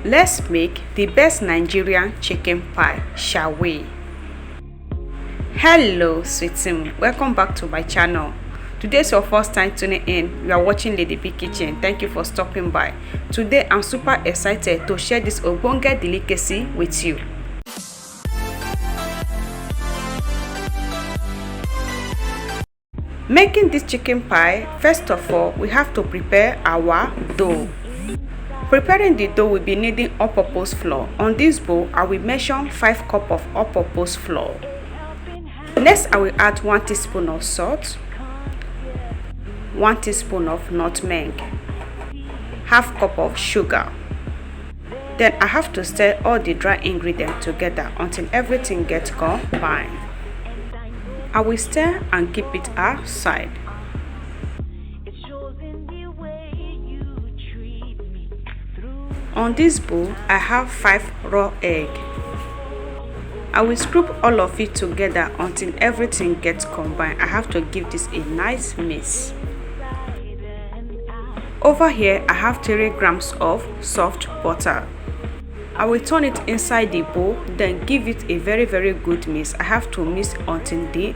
Let's make the best Nigerian chicken pie, shall we? Hello sweet team, welcome back to my channel. Today's your first time tuning in. You are watching Lady B Kitchen. Thank you for stopping by. Today I'm super excited to share this ogbonge delicacy with you. Making this chicken pie, first of all, we have to prepare our dough. Preparing the dough, we'll be needing all-purpose flour. On this bowl, I will measure 5 cups of all-purpose flour. Next, I will add 1 teaspoon of salt, 1 teaspoon of nutmeg, half cup of sugar. Then I have to stir all the dry ingredients together until everything gets combined. I will stir and keep it aside. On this bowl, I have 5 raw eggs. I will scrape all of it together until everything gets combined. I have to give this a nice mix. Over here, I have 3 grams of soft butter. I will turn it inside the bowl, then give it a very good mix. I have to mix until the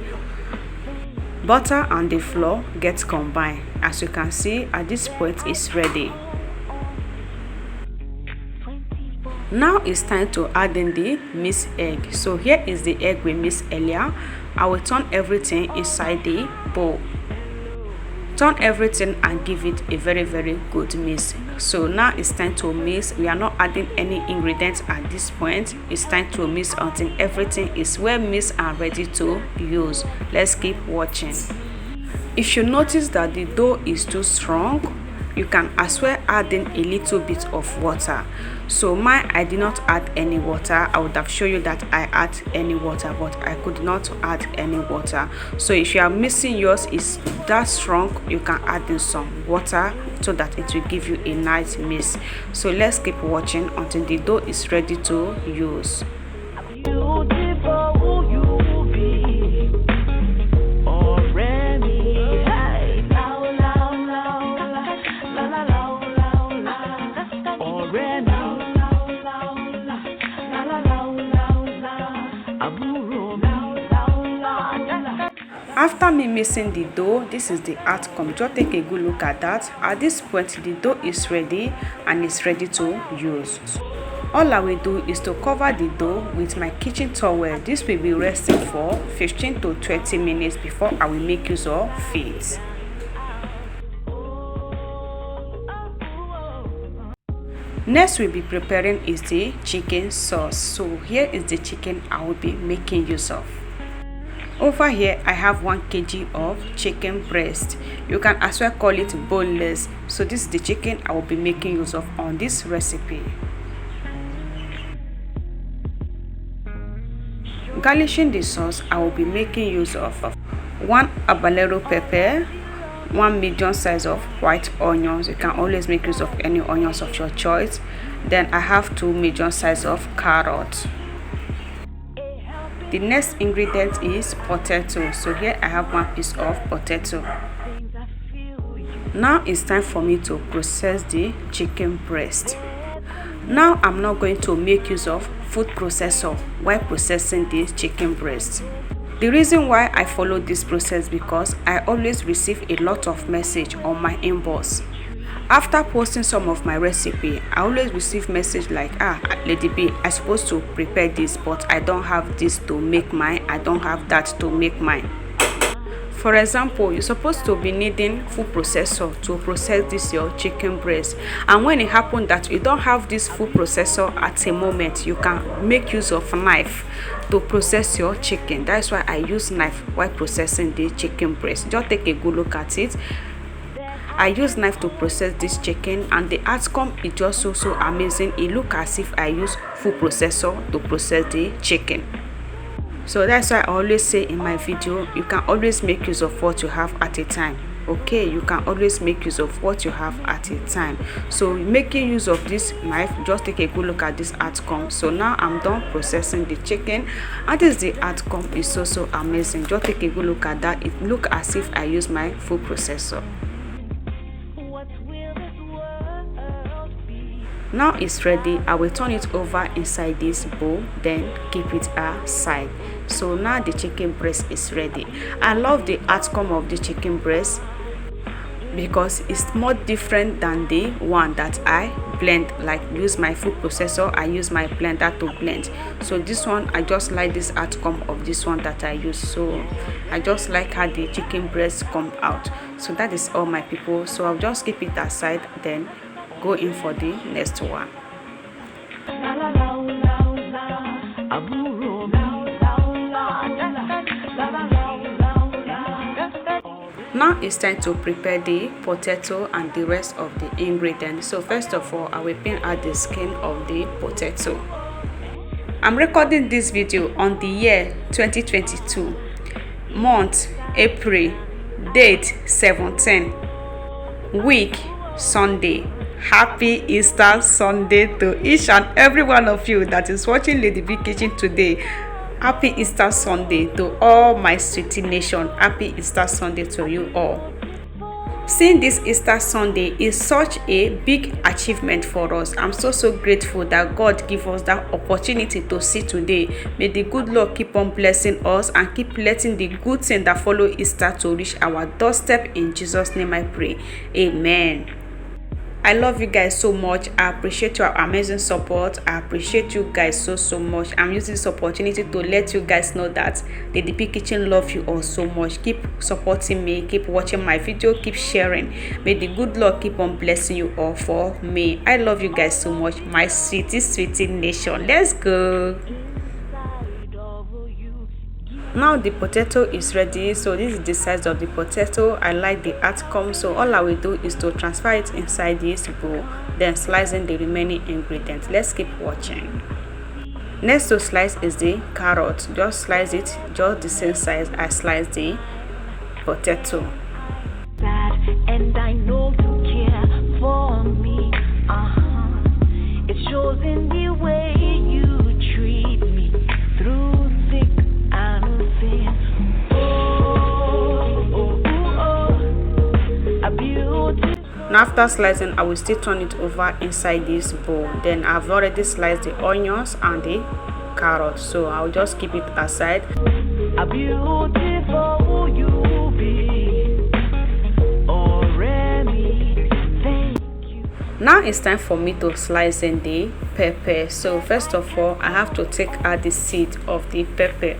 butter and the flour get combined. As you can see, at this point it's ready. Now it's time to add in the mixed egg. So here is the egg we mixed earlier. I will turn everything inside the bowl. Turn everything and give it a very good mix. So now it's time to mix. We are not adding any ingredients at this point. It's time to mix until everything is well mixed and ready to use. Let's keep watching. If you notice that the dough is too strong, you can as well add in a little bit of water. So I did not add any water. I would have shown you that I add any water, but I could not add any water. So if you are missing yours is that strong, you can add in some water so that it will give you a nice mix. So let's keep watching until the dough is ready to use. After me mixing the dough, this is the outcome. Just take a good look at that. At this point, the dough is ready and it's ready to use. All I will do is to cover the dough with my kitchen towel. This will be resting for 15 to 20 minutes before I will make use of it. Next we'll be preparing is the chicken sauce. So here is the chicken I will be making use of. Over here I have 1 kg of chicken breast. You can as well call it boneless. So this is the chicken I will be making use of on this recipe. Garnishing the sauce, I will be making use of 1 habanero pepper, 1 medium size of white onions. You can always make use of any onions of your choice. Then I have 2 medium size of carrots. The next ingredient is potato. So here I have 1 piece of potato. Now it's time for me to process the chicken breast. Now I'm not going to make use of food processor while processing this chicken breast. The reason why I follow this process because I always receive a lot of message on my inbox. After posting some of my recipe, I always receive message like, Lady B, I supposed to prepare this, but I don't have this to make mine. I don't have that to make mine. For example, you're supposed to be needing food processor to process this your chicken breast, and when it happened that you don't have this food processor at a moment, you can make use of a knife to process your chicken. That's why I use knife while processing the chicken breast. Just take a good look at it. I use knife to process this chicken and the outcome is just so amazing. It looks as if I use food processor to process the chicken. So that's why I always say in my video, you can always make use of what you have at a time. Okay, you can always make use of what you have at a time. So making use of this knife, just take a good look at this outcome. So now I'm done processing the chicken and this the outcome is so amazing. Just take a good look at that. It looks as if I use my food processor. Now it's ready. I will turn it over inside this bowl, then keep it aside. So now the chicken breast is ready. I love the outcome of the chicken breast because it's more different than the one that I blend, like use my food processor, I use my blender to blend. So this one, I just like this outcome of this one that I use. So I just like how the chicken breast come out. So that is all, my people. So I'll just keep it aside, then go in for the next one. Now it's time to prepare the potato and the rest of the ingredients. So first of all, I will peel out the skin of the potato. I'm recording this video on the year 2022, month April, date 17, week Sunday. Happy Easter Sunday to each and every one of you that is watching Lady B Kitchen today. Happy Easter Sunday to all my sweetie nation. Happy Easter Sunday to you all. Seeing this Easter Sunday is such a big achievement for us. I'm so grateful that God give us that opportunity to see today. May the good Lord keep on blessing us and keep letting the good thing that follow Easter to reach our doorstep. In Jesus' name I pray. Amen. I love you guys so much. I appreciate your amazing support. I appreciate you guys so much. I'm using this opportunity to let you guys know that the DP Kitchen love you all so much. Keep supporting me, keep watching my video, keep sharing. May the good Lord keep on blessing you all for me. I love you guys so much, my sweetie nation. Let's go. Now the potato is ready. So this is the size of the potato. I like the outcome. So all I will do is to transfer it inside this bowl, then slicing the remaining ingredients. Let's keep watching. Next to slice is the carrot. Just slice it just the same size I sliced the potato. And I know you care for me. It shows in the way you treat me through thick and thin. Now after slicing, I will still turn it over inside this bowl. Then I've already sliced the onions and the carrots, so I'll just keep it aside. A beautiful you be. Now it's time for me to slice in the pepper. So first of all, I have to take out the seed of the pepper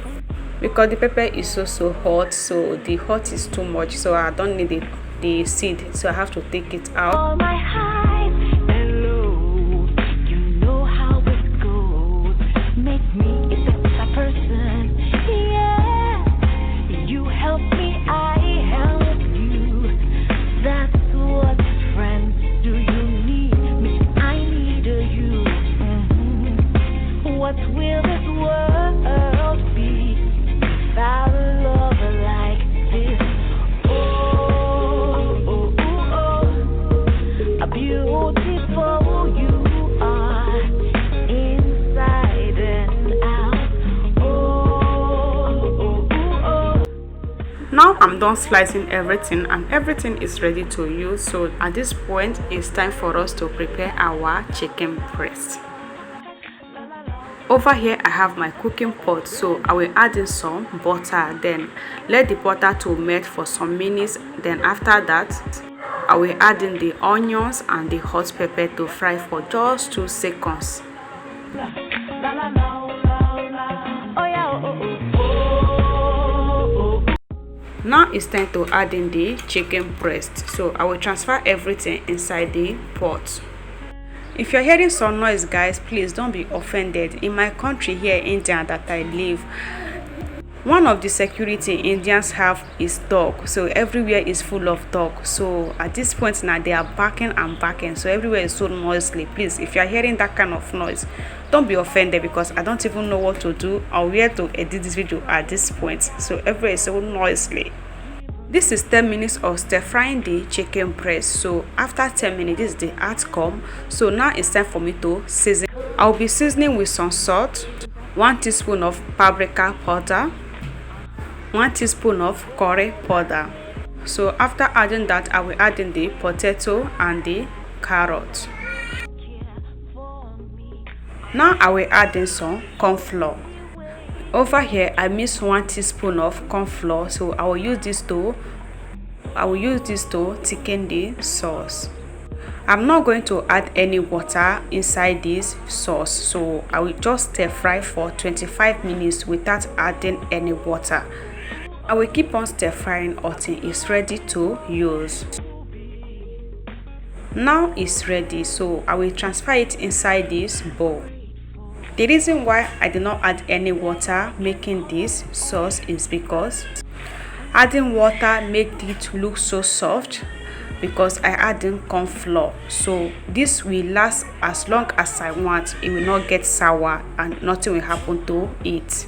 because the pepper is so hot. So the hot is too much, so I don't need the seed, so I have to take it out. All my highs and lows, you know how it goes. Make me a better person. Yeah, you help me, I help you. That's what friends do. You need me, I need you. What will this world be without a love like this? Beautiful you are, inside and out. Now I'm done slicing everything and everything is ready to use. So at this point, it's time for us to prepare our chicken breast. Over here I have my cooking pot, so I will add in some butter, then let the butter to melt for some minutes. Then after that, I will add in the onions and the hot pepper to fry for just 2 seconds. Now it's time to add in the chicken breast. So I will transfer everything inside the pot. If you're hearing some noise, guys, please don't be offended. In my country here, India, that I live, one of the security Indians have is dog, so everywhere is full of dog. So at this point now they are barking and barking, so everywhere is so noisy. Please, if you are hearing that kind of noise, don't be offended because I don't even know what to do or where to edit this video at this point. So everywhere is so noisy. This is 10 minutes of stir frying the chicken breast. So after 10 minutes, this is the outcome. So now it's time for me to season. I'll be seasoning with some salt, 1 teaspoon of paprika powder, 1 teaspoon of curry powder. So after adding that, I will add in the potato and the carrot. Now I will add in some corn flour. Over here I mix 1 teaspoon of corn flour, so I will use this to thicken the sauce. I'm not going to add any water inside this sauce, so I will just stir fry for 25 minutes without adding any water. I will keep on stir frying until it's ready to use. Now it's ready, so I will transfer it inside this bowl. The reason why I did not add any water making this sauce is because adding water made it look so soft, because I add in corn flour, so this will last as long as I want. It will not get sour and nothing will happen to it.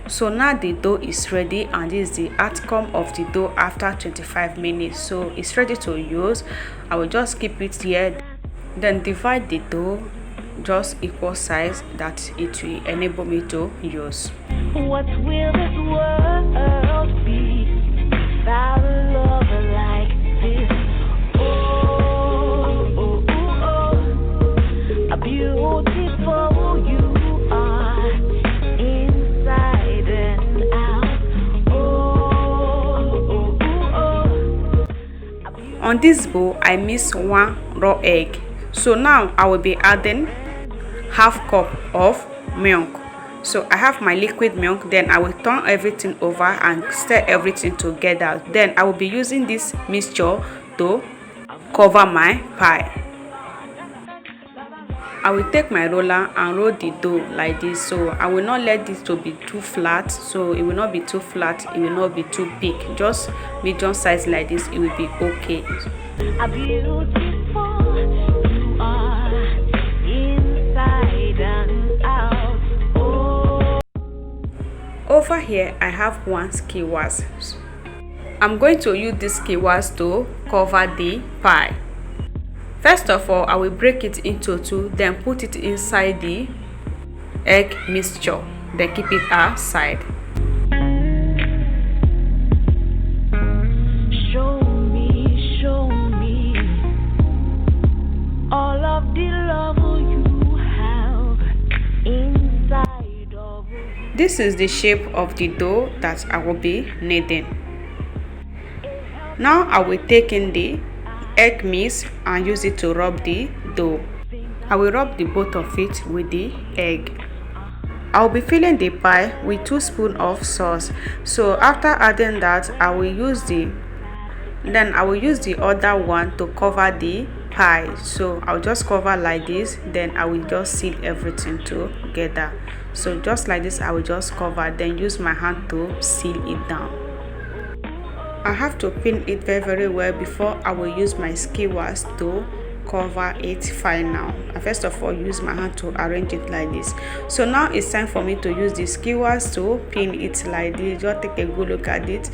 So now the dough is ready, and this is the outcome of the dough after 25 minutes. So it's ready to use. I will just keep it here, then divide the dough just equal size that it will enable me to use. What will this world be without a lover like this? Oh, oh, oh, oh. How beautiful you are inside and out. Oh, oh, oh. On this bowl I mix 1 raw egg. So now I will be adding half cup of milk. So I have my liquid milk, then I will turn everything over and stir everything together. Then I will be using this mixture to cover my pie. I will take my roller and roll the dough like this. So I will not let this to be too flat, so it will not be too flat, it will not be too big, just medium size like this. It will be okay. How beautiful you are inside and out. Oh. Over here I have 1 skewers. I'm going to use this skewers to cover the pie. First of all, I will break it into 2, then put it inside the egg mixture, then keep it aside. Show me all of the love you have inside of you. This is the shape of the dough that I will be kneading. Now I will take in the egg mix and use it to rub the dough. I will rub the both of it with the egg. I will be filling the pie with 2 spoons of sauce. So after adding that, I will use the other one to cover the pie. So I'll just cover like this, then I will just seal everything together. So just like this, I will just cover, then use my hand to seal it down. I have to pin it very well before I will use my skewers to cover it fine. Now first of all, use my hand to arrange it like this. So now it's time for me to use the skewers to pin it like this. Just take a good look at it.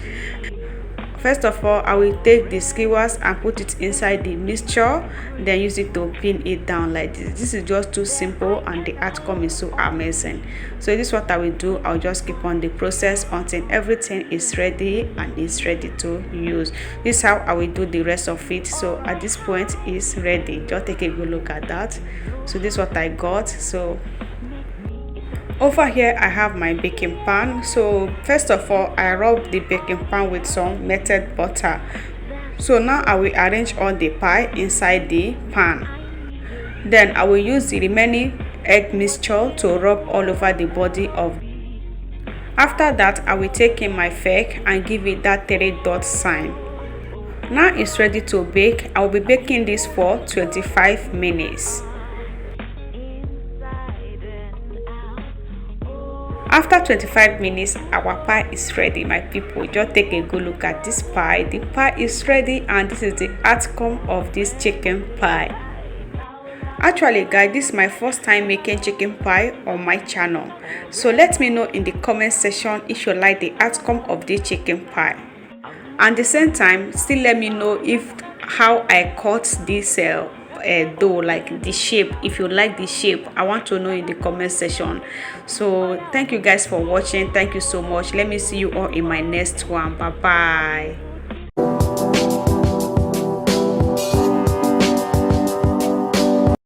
First of all, I will take the skewers and put it inside the mixture, then use it to pin it down like this. This is just too simple and the outcome is so amazing. So this is what I will do. I'll just keep on the process until everything is ready and is ready to use. This is how I will do the rest of it. So at this point it's ready. Just take a good look at that. So this is what I got. So over here I have my baking pan. So first of all, I rub the baking pan with some melted butter. So now I will arrange all the pie inside the pan. Then I will use the remaining egg mixture to rub all over the body of. After that, I will take in my fork and give it that 3-dot sign. Now it's ready to bake. I will be baking this for 25 minutes. After 25 minutes, our pie is ready, my people. Just take a good look at this pie. The pie is ready, and this is the outcome of this chicken pie. Actually guys, this is my first time making chicken pie on my channel. So let me know in the comment section if you like the outcome of this chicken pie. And at the same time, still let me know if how I cut this dough, like the shape. If you like the shape, I want to know in the comment section. So thank you guys for watching. Thank you so much. Let me see you all in my next one. Bye bye.